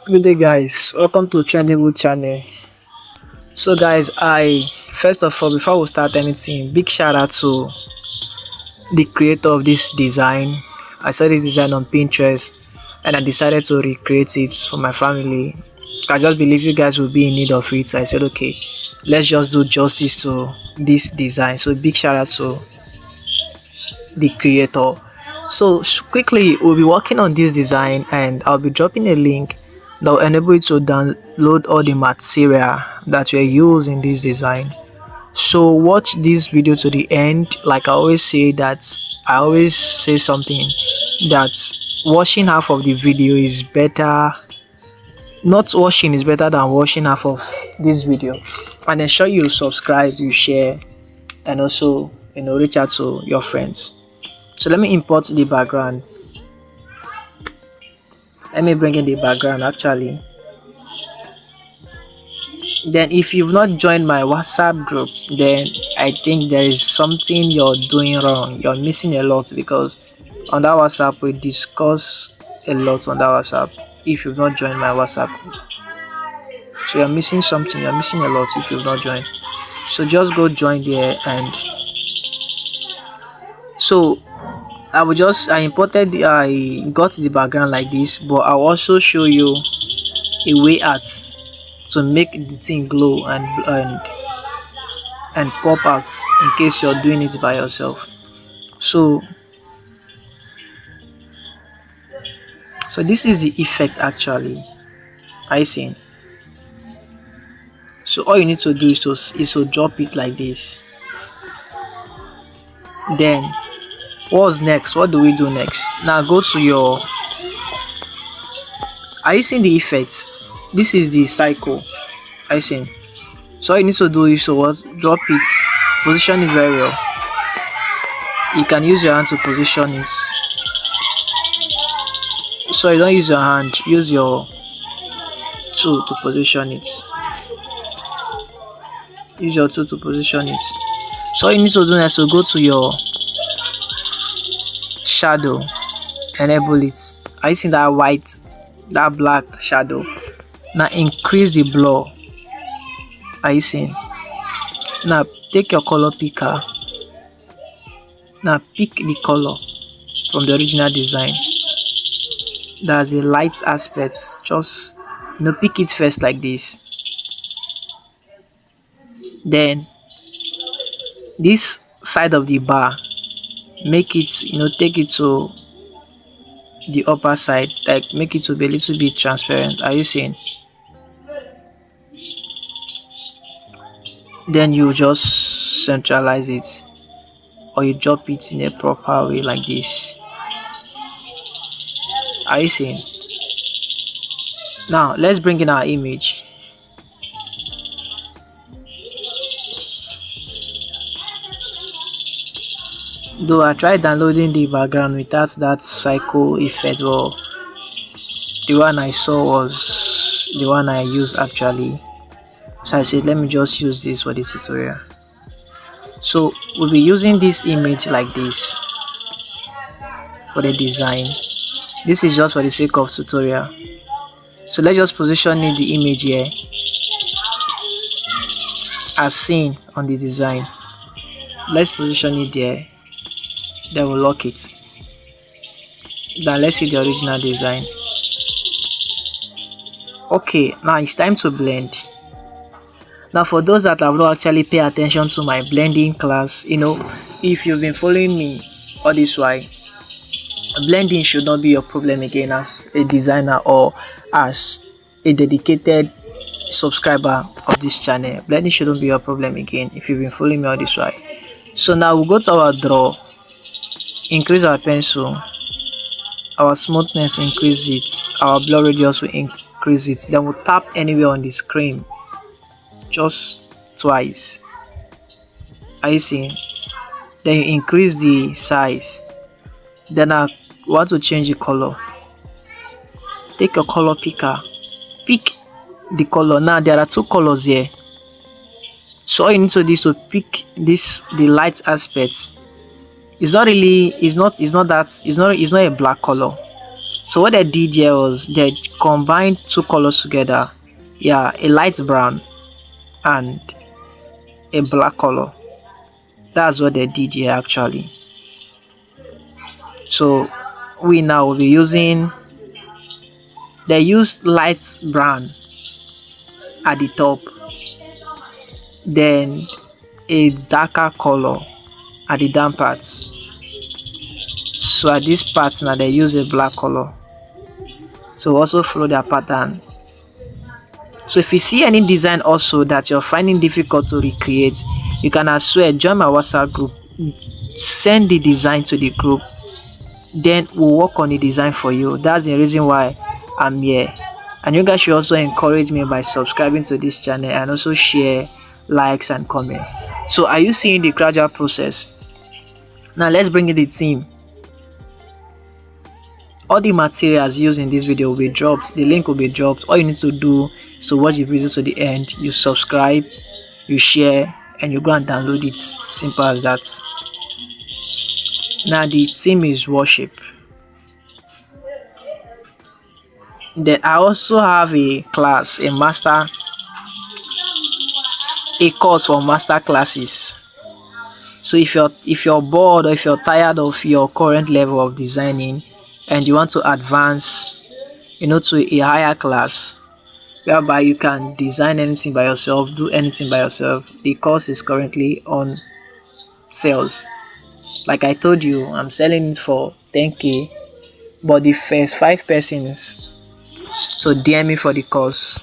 Good day, guys. Welcome to Trendy channel. So, guys, I first of all, before we start anything, big shout out to the creator of this design. I saw this design on Pinterest and I decided to recreate it for my family. I just believe you guys will be in need of it, so I said, okay, let's just do justice to this design. So, big shout out to the creator. So quickly, we'll be working on this design and I'll be dropping a link that will enable you to download all the material that we use in this design. So watch this video to the end. Like I always say something that watching half of the video is better, not watching is better than watching half of this video. And ensure you subscribe, you share, and also reach out to your friends. So let me import the background. Let me bring in the background actually. Then if you've not joined my WhatsApp group, then I think there is something you're doing wrong. You're missing a lot, because on that WhatsApp we discuss a lot on that WhatsApp. If you've not joined my WhatsApp group, so you're missing something, you're missing a lot if you've not joined. So just go join there. And so I got the background like this, but I'll also show you a way out to make the thing glow and pop out in case you're doing it by yourself. So this is the effect actually. I see. So all you need to do is to drop it like this. Then what's next? What do we do next? Now go to your, are you seeing the effects? This is the cycle. I see. So all you need to do is to drop it, position it very well. You can use your hand to position it. So you don't use your hand, use your tool to position it. Use your tool to position it. So all you need to do is to go to your shadow, enable it. Are you seeing that black shadow? Now increase the blur. Are you seeing? Now take your color picker. Now pick the color from the original design. That's the light aspect. Just pick it first like this. Then this side of the bar, make it, take it to the upper side, like make it to be a little bit transparent. Are you seeing? Then you just centralize it, or you drop it in a proper way like this. Are you seeing? Now let's bring in our image. Though I tried downloading the background without that cycle effect, but the one I saw was the one I used actually. So I said, let me just use this for the tutorial. So we'll be using this image like this for the design. This is just for the sake of tutorial. So let's just position the image here as seen on the design. Let's position it there. Then we'll lock it. Then let's see the original design. Okay, now it's time to blend. Now for those that have not actually paid attention to my blending class, if you've been following me all this while, blending should not be your problem again as a designer or as a dedicated subscriber of this channel. Blending shouldn't be your problem again if you've been following me all this while. So now we'll go to our draw, increase our pencil, our smoothness, increase it, our blur radius will increase it. Then we'll tap anywhere on the screen just twice. Are you seeing? Then you increase the size. Then I want to change the color. Take your color picker, pick the color. Now there are two colors here, so all you need to do is to pick the light aspects. It's not a black color. So what they did here was they combined two colors together. Yeah, a light brown and a black color. That's what they did here actually. So we now will be using, they used light brown at the top, then a darker color at the down part. So at this part now they use a black color. So also follow their pattern. So if you see any design also that you're finding difficult to recreate, you can as well join my WhatsApp group, send the design to the group, then we'll work on the design for you. That's the reason why I'm here. And you guys should also encourage me by subscribing to this channel and also share, likes and comments. So are you seeing the gradual process? Now let's bring in the theme. All the materials used in this video will be dropped. The link will be dropped. All you need to do is to watch the video to the end. You subscribe, you share, and you go and download it. Simple as that. Now the theme is worship. Then I also have a class, a course for master classes. So if you're bored or if you're tired of your current level of designing and you want to advance, to a higher class whereby you can design anything by yourself, do anything by yourself, the course is currently on sales. Like I told you, I'm selling it for 10k, but the first 5 persons so DM me for the course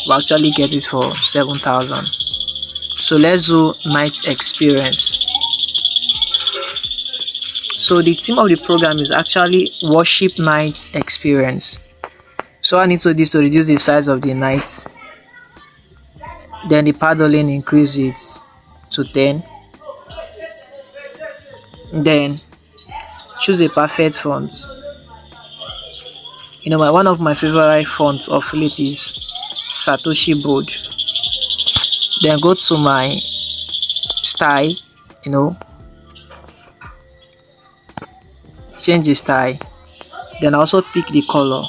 will actually get it for 7,000. So let's do night experience. So the theme of the program is actually worship night experience. So I need to do this to reduce the size of the night. Then the paddling increase it to 10. Then choose a perfect font. One of my favorite fonts of late is Satoshi Bold. Then go to my style, change the style. Then also pick the color.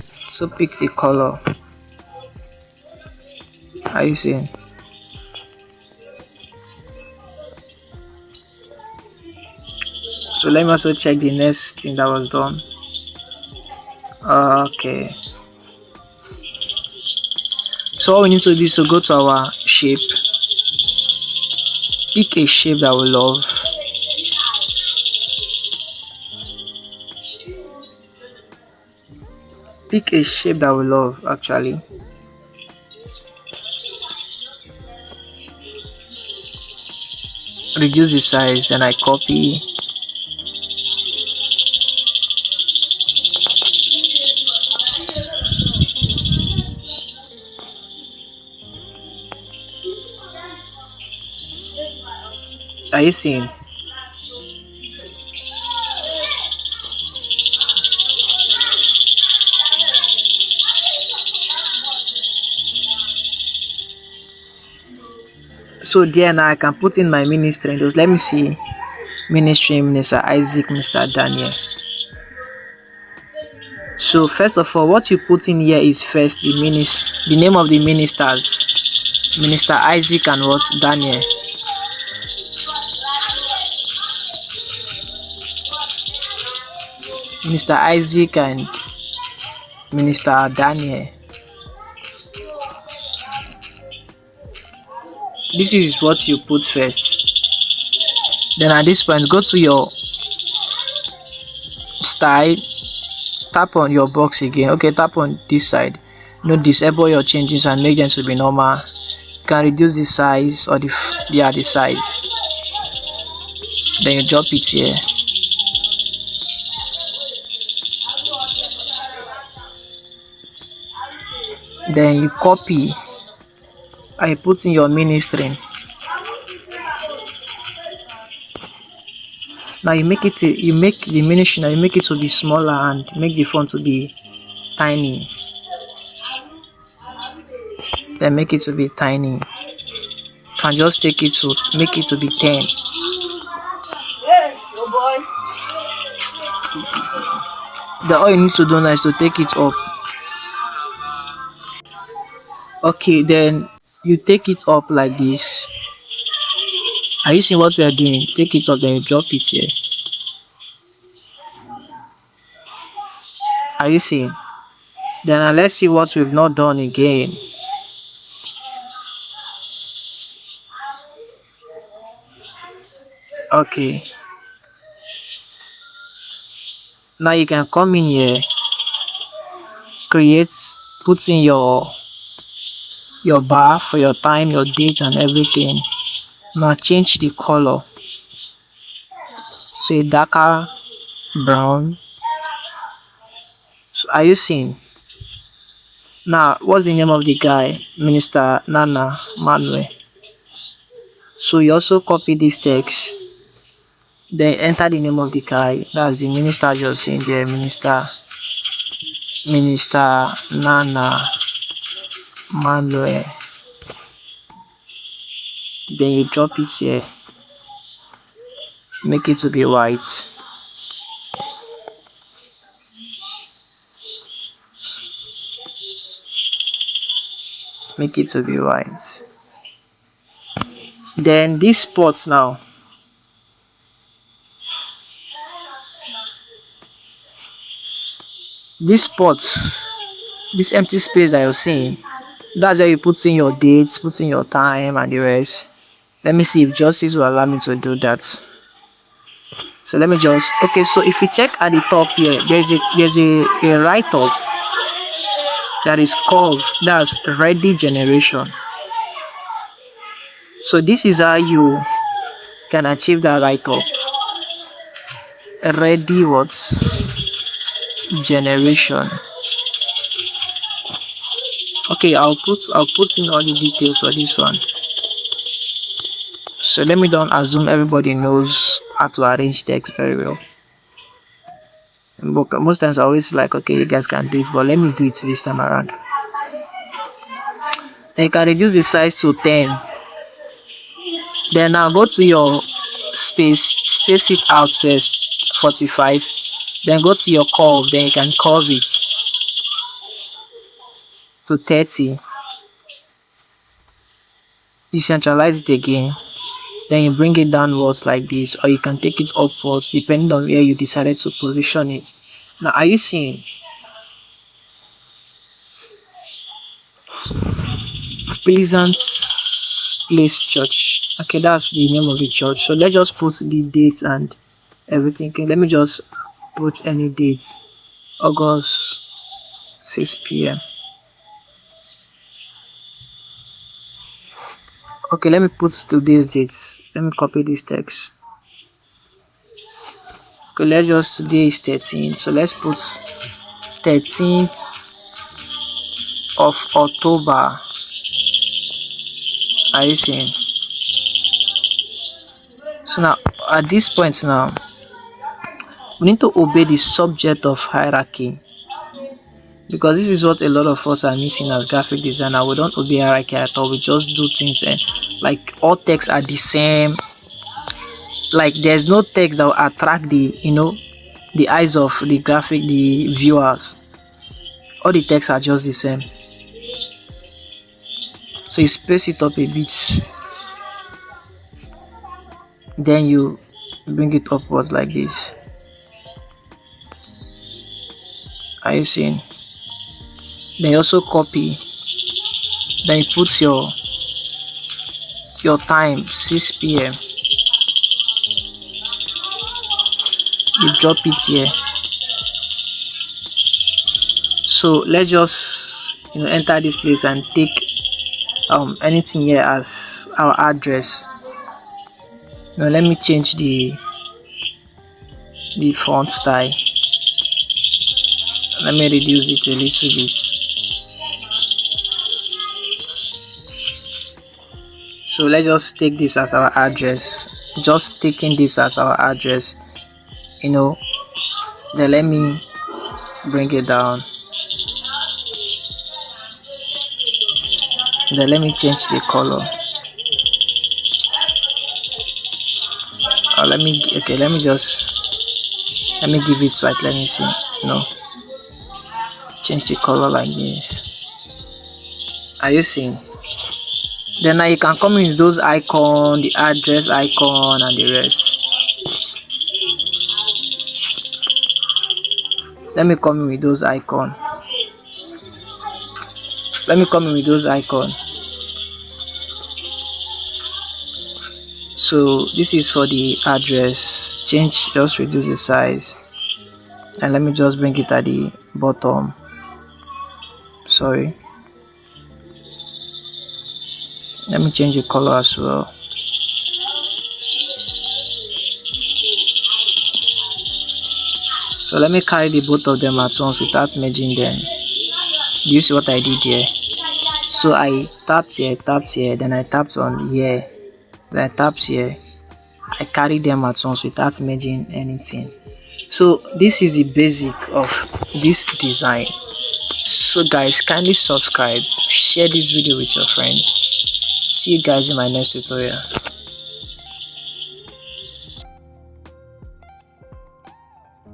So pick the color. Are you seeing? So let me also check the next thing that was done. Okay. So all we need to do is to go to our shape. Pick a shape that we love. Pick a shape that we love actually. Reduce the size and I copy. Are you seeing? So there now I can put in my ministry. Let me see. Ministry, Minister Isaac, Mr. Daniel. So first of all, what you put in here is first the name of the ministers. Minister Isaac and what? Daniel. Mr. Isaac and Minister Daniel. This is what you put first. Then at this point, go to your style, tap on your box again. Okay, tap on this side. Disable your changes and make them to be normal. You can reduce the size or the size. Then you drop it here. Then you copy and you put in your ministry. Now you make the ministry. Now you make it to be smaller and make the font to be tiny. Then make it to be tiny. can just take it to make it to be 10. The all you need to do now is to take it up. Okay, then you take it up like this. Are you seeing what we are doing? Take it up, then you drop it here. Are you seeing? Then let's see what we've not done again. Okay, now you can come in here, create, put in your bar for your time, your date and everything. Now change the color, so a darker brown. So are you seeing? Now what's the name of the guy? Minister Nana Manuel. So you also copy this text, then enter the name of the guy. That's the minister just in there. Minister Nana Manuel. Then you drop it here, make it to be white. Make it to be white. Then this spot now, this spot, this empty space that you're seeing, that's where you put in your dates, put in your time and the rest. Let me see if justice will allow me to do that. So let me just, okay, so if you check at the top here, there's a write-up that is called, that's ready generation. So this is how you can achieve that write-up. Ready what? Generation. Okay, I'll put in all the details for this one. So let me don't assume everybody knows how to arrange text very well. But most times I always like, okay, you guys can do it, but let me do it this time around. Then you can reduce the size to 10. Then now go to your space it out says 45. Then go to your curve, then you can curve it to 30. Decentralize it again. Then you bring it downwards like this, or you can take it upwards depending on where you decided to position it. Now are you seeing? Pleasant Place Church. Okay, that's the name of the church. So let's just put the date and everything. Okay, let me just put any date. August 6 p.m. Okay, let me put today's dates. Let me copy this text. Okay, let's just, today is 13. So let's put 13th of October. Are you seeing? So now at this point now, we need to obey the subject of hierarchy, because this is what a lot of us are missing as graphic designer. We don't obey hierarchy at all. We just do things and like all texts are the same. Like there's no text that will attract the eyes of the viewers. All the texts are just the same. So you space it up a bit, then you bring it upwards like this. Are you seeing? Then you also copy, then you put your time 6 p.m. you drop it here. So let's just enter this place and take anything here as our address. Now let me change the font style. Let me reduce it a little bit. So let's just take this as our address. Just taking this as our address, then let me bring it down. Then let me change the color. let me let me give it white. Let me see. No, change the color like this. Are you seeing? Then now you can come in with those icon, the address icon and the rest. Let me come in with those icon. So this is for the address. Change, just reduce the size, and let me just bring it at the bottom. Sorry, let me change the color as well. So let me carry the both of them at once without merging them. Do you see what I did here? So I tapped here, then I tapped on here, then I tapped here. I carry them at once without merging anything. So this is the basic of this design. So guys, kindly subscribe, share this video with your friends. See you guys in my next tutorial.